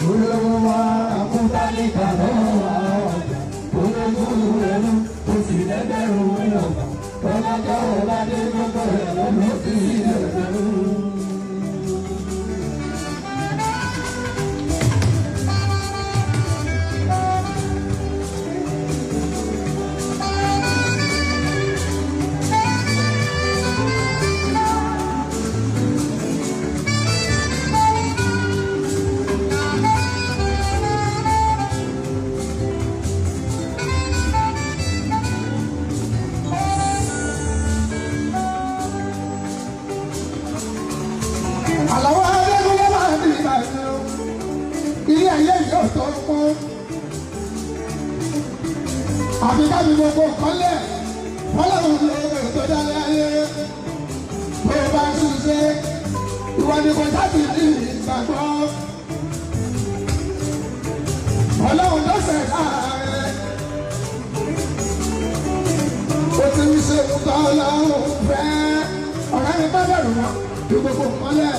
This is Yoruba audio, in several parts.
olówó wa àkúntálíkà lọ́wọ́ olówó ẹnu kò sì lẹ́gbẹ̀rún èèyàn ọlọ́jọ́ ọ̀làdé gbogbo ẹ̀ lọ́nà sí ẹ̀rọ. Àlàó Adégúnlé máa ń bí ìbàdàn ilé ayé yóò tó pọ́n àbí kábí gbogbo kọ́lẹ̀ fọlọ́run lóore tó dálé ayé tó bá ń ṣiṣẹ́ ìwọ ni kò sábì ní ìgbàgbọ́ ọlọ́run ló ṣẹ̀ láàárẹ̀ ó ti ń ṣe nǹkan ọlọ́run fẹ́ ọ̀rẹ́ mi bá bẹ̀rù wọn gbogbo kọ́lẹ̀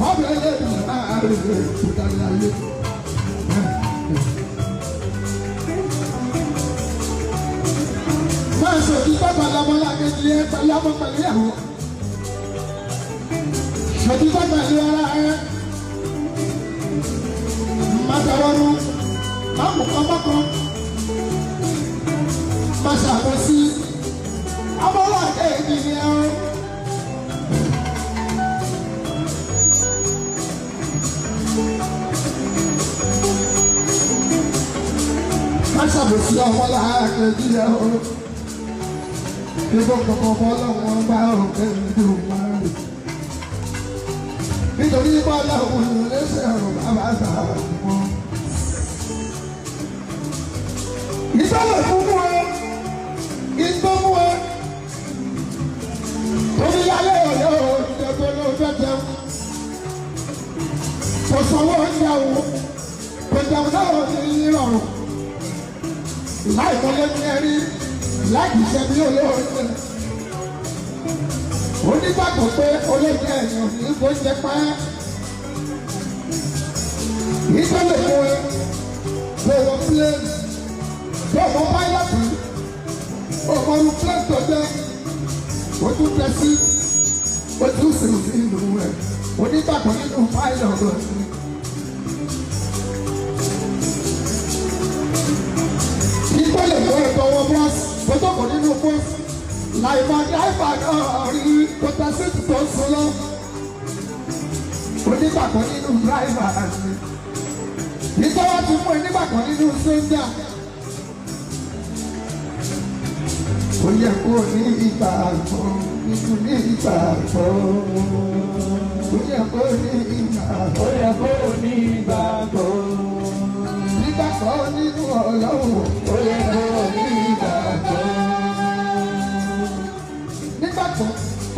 ọ̀bẹ lè dùn láàárẹ̀ tó dálé ayé. Máa ṣòdì bàbá lọ́mọlá kejì ẹ pẹ̀lú ọmọ pẹ̀lú ìyàwó. Ṣòdì bàbá ìlú ara ẹ. Má tẹwọ́rú, má mú kọ́mọ́kọ́. Má ṣàkóso ọmọlá kejì ni ẹ. Má ṣàkóso ọmọlá kejì ẹ. Ibo kankan fọlọ́wọ́n bá òkè ìdùn máa rè. Nítorí fọlọ́wọ́n lẹ́sẹ̀ ọ̀rọ̀ bàbá sàmọ́. Ìtọ́lọ̀ fún wọn, ìtọ́ fún wọn. Omi yálé ọ̀yọ́ ìjọba ló fẹ́ jẹun. Kò sanwó oúnjẹ wo, kò jẹun náà ní ìrọ̀rùn. Láìpẹ́ lẹ́nu ẹ̀rí. Láti ṣe bí olóòrùn onígbàgbọ́ pé olóòrùn ẹ̀yàn ní kò jẹ pẹ́ ìtọ́lẹ̀ fún ẹ lọ́wọ́ plẹ́ẹ̀nì lọ́wọ́ páìlọ́tì ọmọrú plẹ́ẹ̀nì tó jẹ́ ojú tẹ̀sí ojú sèrèsì ìlú rẹ̀ onígbàgbọ́ nínú páìlọ́tì rẹ̀. Ìtọ́lẹ̀ fún ẹ tọwọ́ bọ́ọ̀sì. Kótókò nínú bọ́ọ̀sì láìpẹ́ dáìbà náà rí kótó síìtì tó ń sọ lọ. Onígbàgbọ́ nínú dáìbà àti ìtọ́wọ́ ti fún onígbàgbọ́ nínú sójà. Ó yẹ kó ní ìgbàgbọ́ nínú ní ìgbàgbọ́. Ó yẹ kó ní ìgbàgbọ́. Ó yẹ kó ní ìgbàgbọ́. Ìgbàgbọ́ nínú Ọlọ́run. Ó yẹ kó ní ìgbàgbọ́. Nígbàgbọ́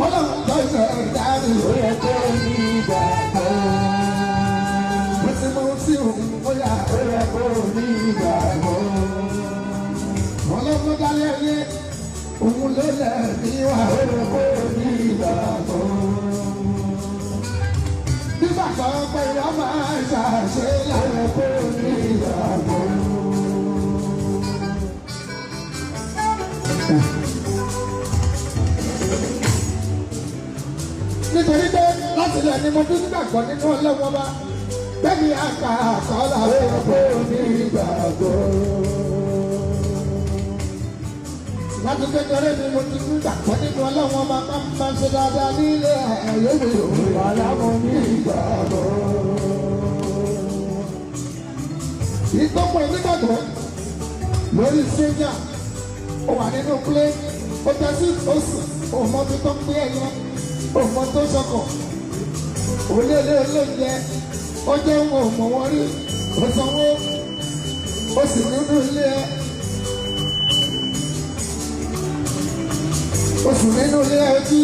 Ọlọ́run lọ́sọ̀ dárí. Ó yẹ kó ní ìgbàgbọ́. Mo ti mú sí òun bóyá. Ó yẹ kó ní ìgbàgbọ́. Ọlọ́run dálé ayé òun ló lẹ̀ ní wà. Ó yẹ kó ní ìgbàgbọ́. Nígbàgbọ́ pé wọ́n máa ṣàṣe láyé kó ní ìgbàgbọ́. Nítorí pé láti lẹ̀ ni mo fi nígbàgbọ́ nínú ọlọ́wọ́ bá bẹ́ẹ̀ni àgbà àkọọ́lá rẹ̀ kó ní ìgbàgbọ́. Láti kékeré ni mo ti nígbàgbọ́ nínú ọlọ́wọ́ bá máa ń ṣe dáadáa nílé àyẹ̀wò òun aláwọ̀ ní ìgbàgbọ́. Ìtọ́pọ̀ ìnígbàgbọ́ lórí sójà ó wà nínú plé ó tẹ́sí oṣù òmò tó tó pé ẹ̀yẹ òmò tó sọkọ̀ olóòlé olóòjẹ ó jẹ́ òun òmò wọn rí ó sanwó ó sì nínú ilé ẹ ó sì nínú ilé ẹ ojú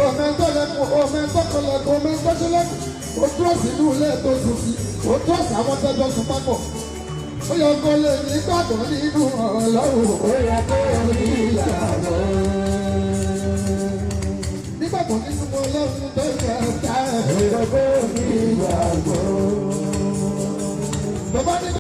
òmẹ́ńtọ́ lẹ́kùn òmẹ́ńtọ́ kọlẹ̀kùn òmẹ́ńtọ́ sílẹ̀kùn ó dúró sínú ilé tó sùn sí ó dúró sí àwọn tẹ́jọ́ sùn pápọ̀. Ó yẹ kó lè ní gbàgbọ́ nínú Ọlọ́run. Ó yẹ kó ní ìgbàgbọ́. Nígbàgbọ́ nínú Ọlọ́run tó yẹ ká. Ó yẹ kó ní ìgbàgbọ́. bàbá ní.